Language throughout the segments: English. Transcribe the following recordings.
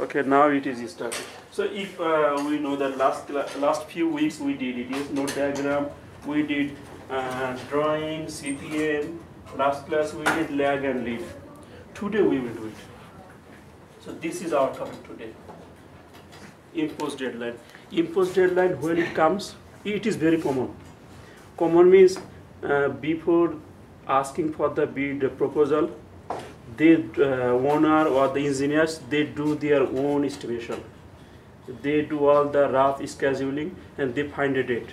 Okay, now it is started. So if we know that last few weeks we did it, yes, node diagram, we did drawing, CPM. Last class we did lag and lead. Today we will do it. So this is our topic today. Impose deadline. Impose deadline, when it comes, it is very common. Common means before asking for the bid proposal, the owner or the engineers, they do their own estimation. They do all the rough scheduling and they find a date.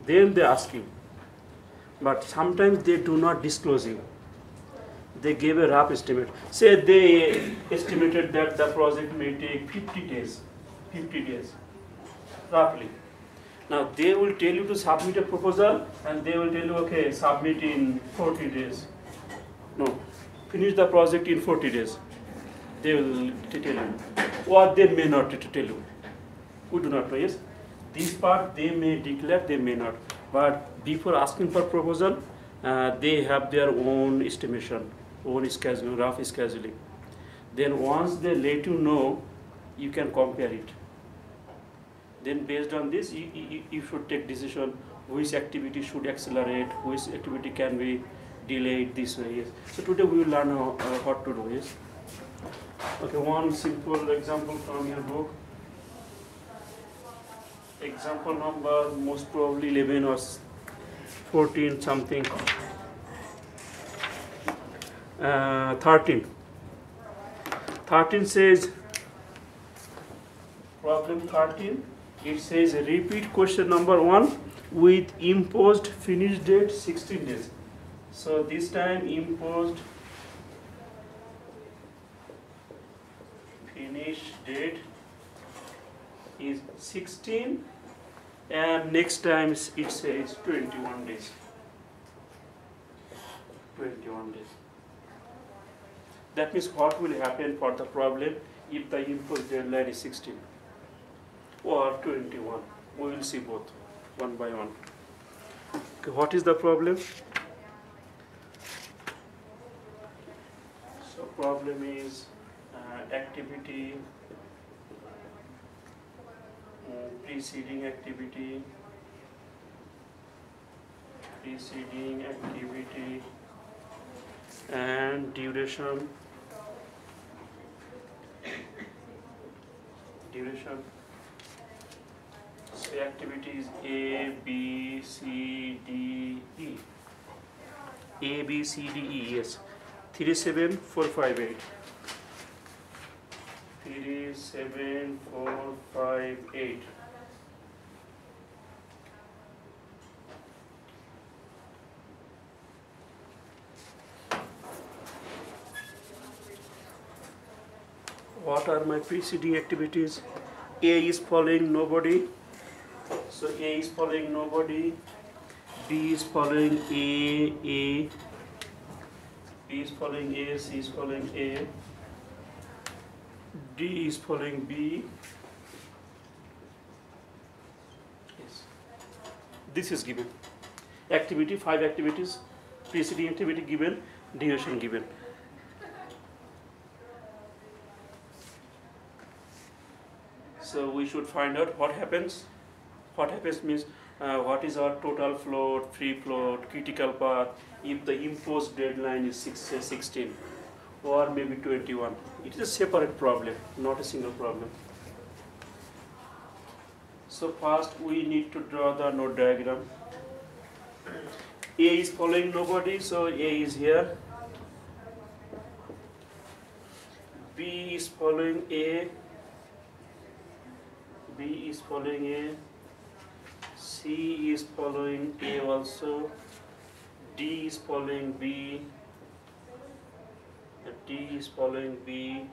Then they ask you. But sometimes they do not disclose you. They give a rough estimate. Say they estimated that the project may take 50 days. 50 days, roughly. Now they will tell you to submit a proposal and they will tell you, okay, submit in 40 days. No, finish the project in 40 days. They will tell you. Or they may not tell you. We do not know, yes? This part they may declare, they may not. But before asking for proposal, they have their own estimation, own schedule, rough scheduling. Then once they let you know, you can compare it. Then based on this, you should take decision which activity should accelerate, which activity can be delayed this way. Yes. So today we will learn what to do. Yes. Okay. One simple example from your book. Example number most probably 11 or 14 something. 13. 13 says. Problem 13. It says repeat question number 1 with imposed finish date 16 days. So this time imposed finish date is 16 and next time it says 21 days. 21 days. That means what will happen for the problem if the imposed deadline is 16? Or 21. We will see both one by one. Okay, what is the problem? So problem is activity, preceding activity, and duration. So activity is A, B, C, D, E. A, B, C, D, E, yes. 3, 7, 4, 5, 8. 3, 7, 4, 5, 8. What are my preceding activities? A is following nobody. So A is following nobody. B is following A, B is following A, C is following A. D is following B. Yes. This is given. Activity, 5 activities, preceding activity given, duration given. So we should find out what happens. What happens means what is our total float, free float, critical path if the imposed deadline is 16 or maybe 21. It is a separate problem, not a single problem. So first we need to draw the node diagram. A is following nobody, so A is here. B is following A. B is following A. C is following A also. D is following B. D is following B.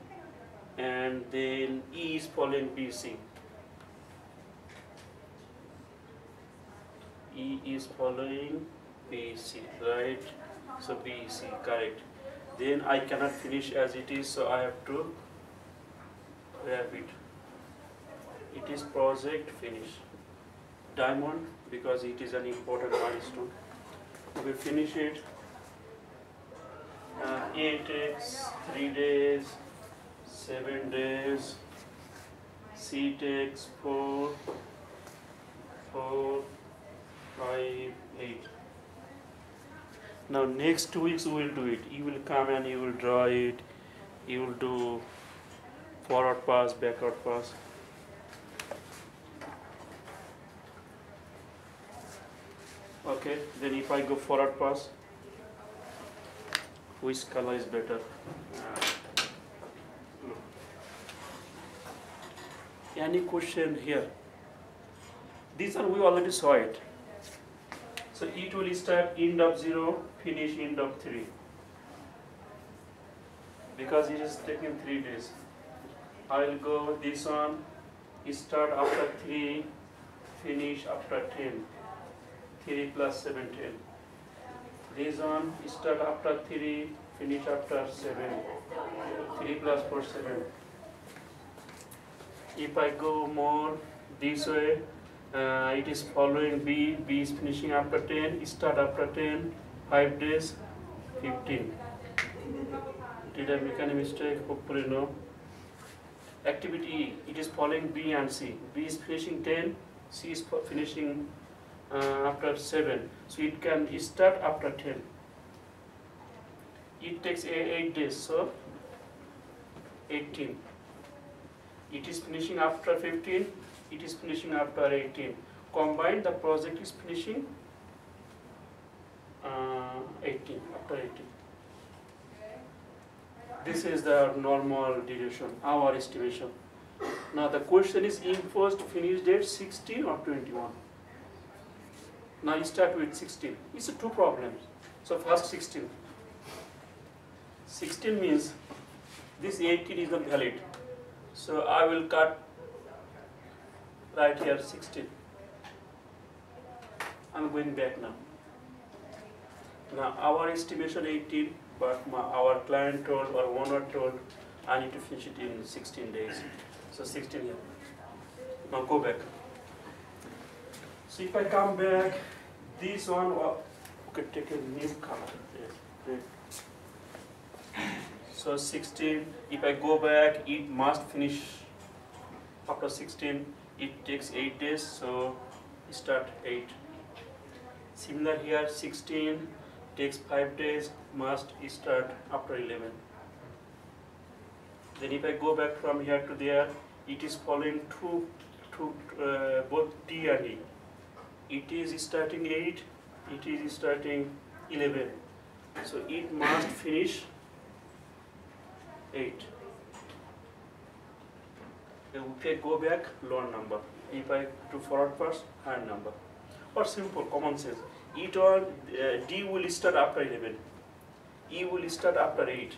And then E is following BC. E is following BC, right? So BC, correct. Then I cannot finish as it is, so I have to wrap it. It is project finish. Diamond, because it is an important milestone. We finish it. A takes 3 days, 7 days, C takes 4, 4, 5, 8. Now next 2 weeks we will do it. You will come and you will draw it. You will do forward pass, backward pass. Okay, then if I go forward pass, which color is better? Any question here? This one we already saw it. So it will start end of 0, finish end of 3. Because it is taking 3 days. I will go this one, start after 3, finish after 10. 3 plus 7, 10. This one, start after 3, finish after 7. 3 plus 4, 7. If I go more this way, it is following B. B is finishing after 10, start after 10, 5 days, 15. Did I make any mistake? Hopefully no. Activity E, it is following B and C. B is finishing 10, C is finishing after 7. So it can start after 10. It takes 8 days, so 18. It is finishing after 15, it is finishing after 18. Combined, the project is finishing 18, after 18. This is the normal duration, our estimation. Now the question is imposed finish date 16 or 21. Now you start with 16. It's 2 problems. So first 16. 16 means this 18 is not valid. So I will cut right here 16. I'm going back now. Now our estimation 18, but our client told or owner told I need to finish it in 16 days. So 16 here. Now go back. So if I come back, this one, okay, take a new color. Yeah. So 16, if I go back, it must finish after 16. It takes 8 days, so start 8. Similar here, 16 takes 5 days, must start after 11. Then if I go back from here to there, it is following both D and E. It is starting 8, it is starting 11. So it must finish 8. If I go back, lower number. If I do forward pass, higher number. Or simple, common sense. It all, D will start after 11. E will start after 8.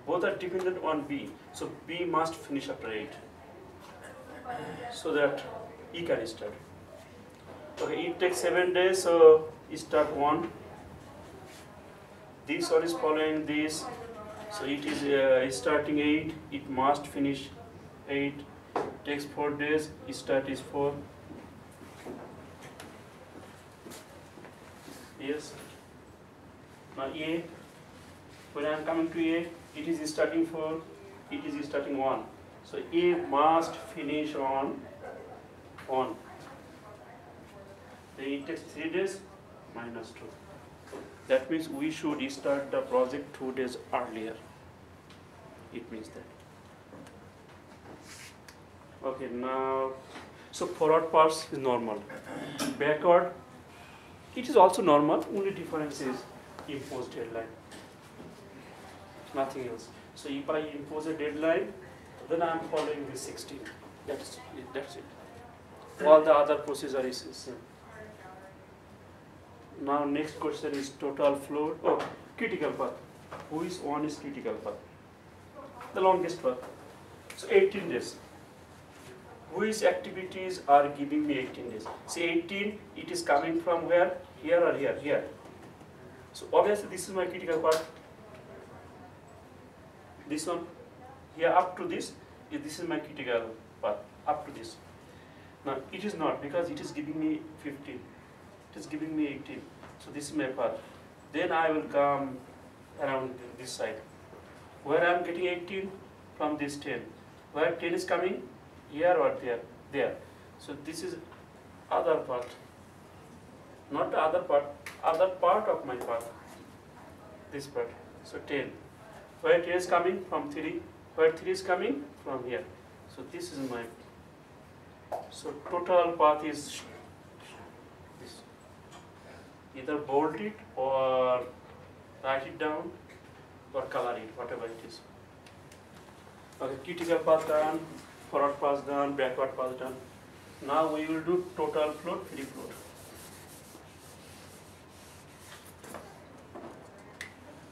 Both are dependent on B. So B must finish after 8. So that E can start. Okay, it takes 7 days, so start 1. This one is following this. So it is starting 8, it must finish 8, takes 4 days, start is 4. Yes. Now A, when I am coming to A, it is starting 4, it is starting 1. So A must finish on 1. Then it takes 3 days, minus 2. That means we should start the project 2 days earlier. It means that. Okay, now, so forward pass is normal. Backward, it is also normal, only difference is imposed deadline. Nothing else. So if I impose a deadline, then I am following the 16. That's it. All the other procedure is same. Now next question is total flow. Oh, critical path. Which one is critical path? The longest path. So 18 days. Which activities are giving me 18 days? Say 18, it is coming from where? Here or here? Here. So obviously this is my critical path. This one, here up to this is my critical path, up to this. Now it is not, because it is giving me 15. It is giving me 18. So this is my path. Then I will come around this side. Where I am getting 18? From this 10. Where 10 is coming? here or there, there. So this is other part, not the other part of my part, this part. So 10. Where 10 is coming from 3, where 3 is coming from here. So this is my, so total path is this. Either bold it or write it down or color it, whatever it is. Okay, critical path done, forward pass done, backward pass done. Now we will do total float, free float.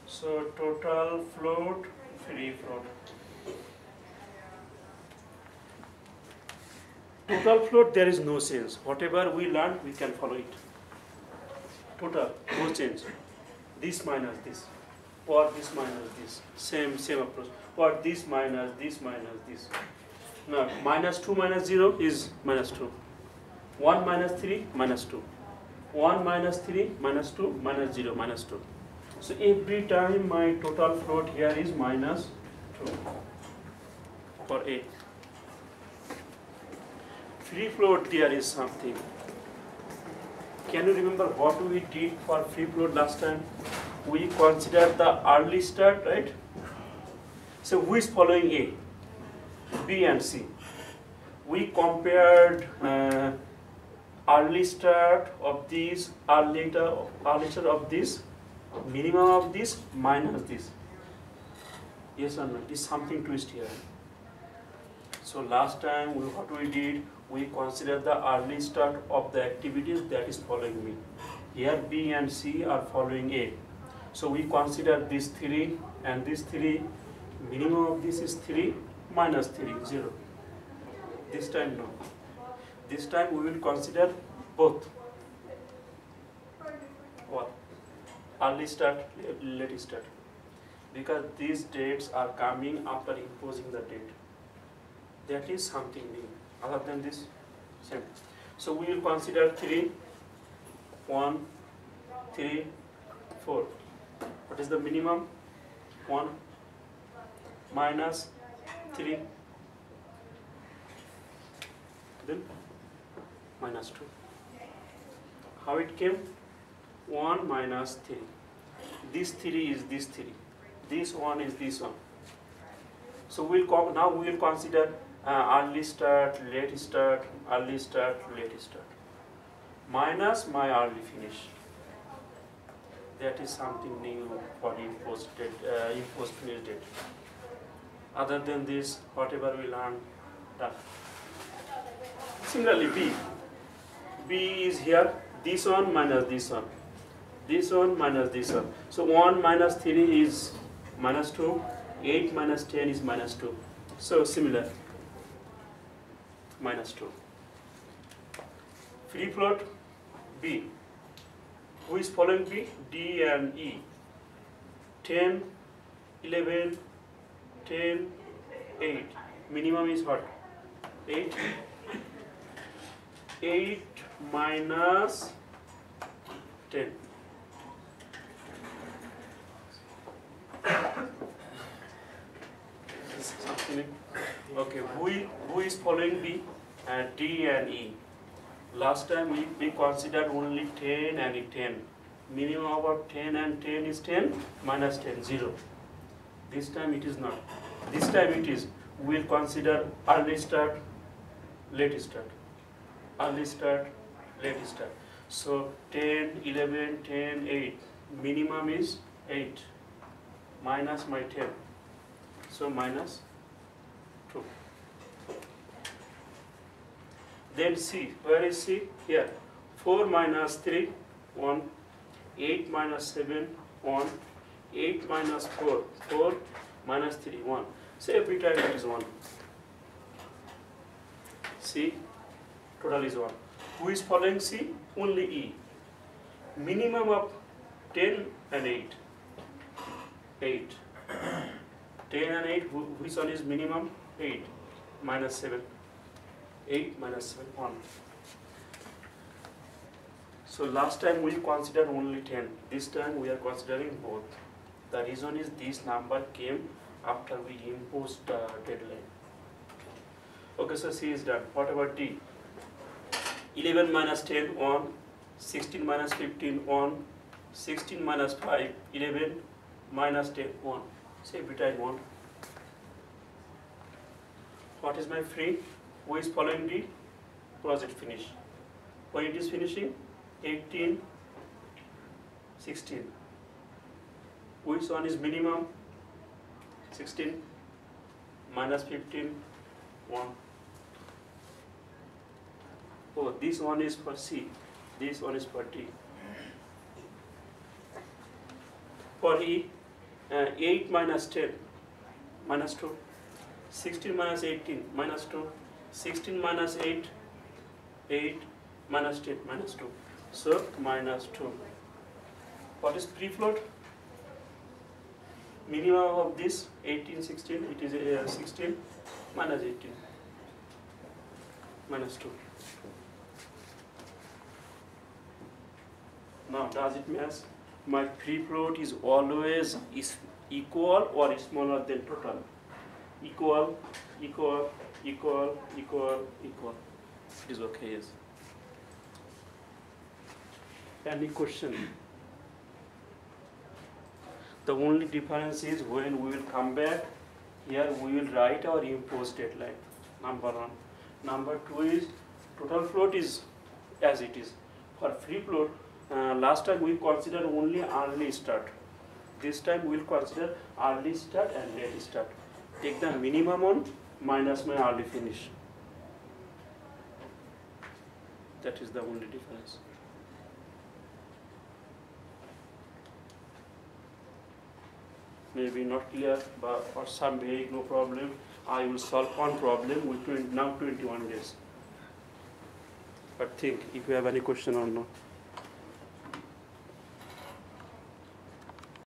So total float, free float. Total float, there is no change. Whatever we learn, we can follow it. Total, no change. This minus this, or this minus this. Same approach. Or this minus this. Now, -2 minus 0 is -2. 1 minus 3, -2. 1 minus 3, -2, -0, -2. So every time my total float here is -2 for A. Free float, there is something. Can you remember what we did for free float last time? We considered the early start, right? So who is following A? B and C. We compared early start of this, early start of this, minimum of this minus this. Yes or no? Is something twist here. So last time what we did, we considered the early start of the activities that is following me. Here B and C are following A. So we consider this 3 and this 3. Minimum of this is 3 minus 3, 0. This time no. This time we will consider both. What? Early start, late start. Because these dates are coming after imposing the date. That is something new. Other than this, same. So we will consider 3, 1, 3, 4. What is the minimum? 1 minus 3, then minus 2. How it came? 1 minus 3. This 3 is this 3. This 1 is this 1. So now we will consider early start, late start, early start, late start. Minus my early finish. That is something new for imposed finish date. Other than this, whatever we learn, done. Similarly, B. B is here, this one minus this one. This one minus this one. So 1 minus 3 is minus 2, 8 minus 10 is minus 2. So similar, minus 2. Free float, B. Who is following B? D and E. 10, 11, 10, 8. Minimum is what? 8. 8 minus 10. Okay, who is following B? D and E. Last time we considered only 10 and 10. Minimum of 10 and 10 is 10 minus 10, 0. This time it is not. This time it is. We will consider early start, late start. Early start, late start. So 10, 11, 10, 8. Minimum is 8 minus my 10. So minus 2. Then C. Where is C? Here. 4 minus 3, 1. 8 minus 7, 1. 8 minus 4, 4 minus 3, 1. So every time it is 1. C, total is 1. Who is following C? Only E. Minimum of 10 and 8. 8. 10 and 8, which one is minimum? 8 minus 7. 8 minus 7, 1. So last time we considered only 10. This time we are considering both. The reason is this number came after we imposed the deadline. Okay, so C is done. What about D? 11 minus 10, 1. 16 minus 15, 1. 16 minus 5, 11. Minus 10, 1. Say beta 1. What is my free? Who is following D? Project finish. When it is finishing? 18, 16. Which one is minimum? 16 minus 15, 1. Oh, this one is for C. This one is for D. For E, 8 minus 10, minus 2. 16 minus 18, minus 2. 16 minus 8, 8 minus 10, minus 2. So, minus 2. What is pre-float? Minimum of this, 18, 16, it is 16 minus 18, minus 2. Now, does it match? My pre-float is always equal or smaller than total. Equal, equal, equal, equal, equal. It is okay, yes. Any question? The only difference is when we will come back, here we will write our impose deadline, number 1. Number 2 is total float is as it is. For free float, last time we considered only early start. This time we will consider early start and late start. Take the minimum on minus my early finish. That is the only difference. Maybe not clear, but for some vague, no problem. I will solve one problem with now 21 days. But think if you have any question or not.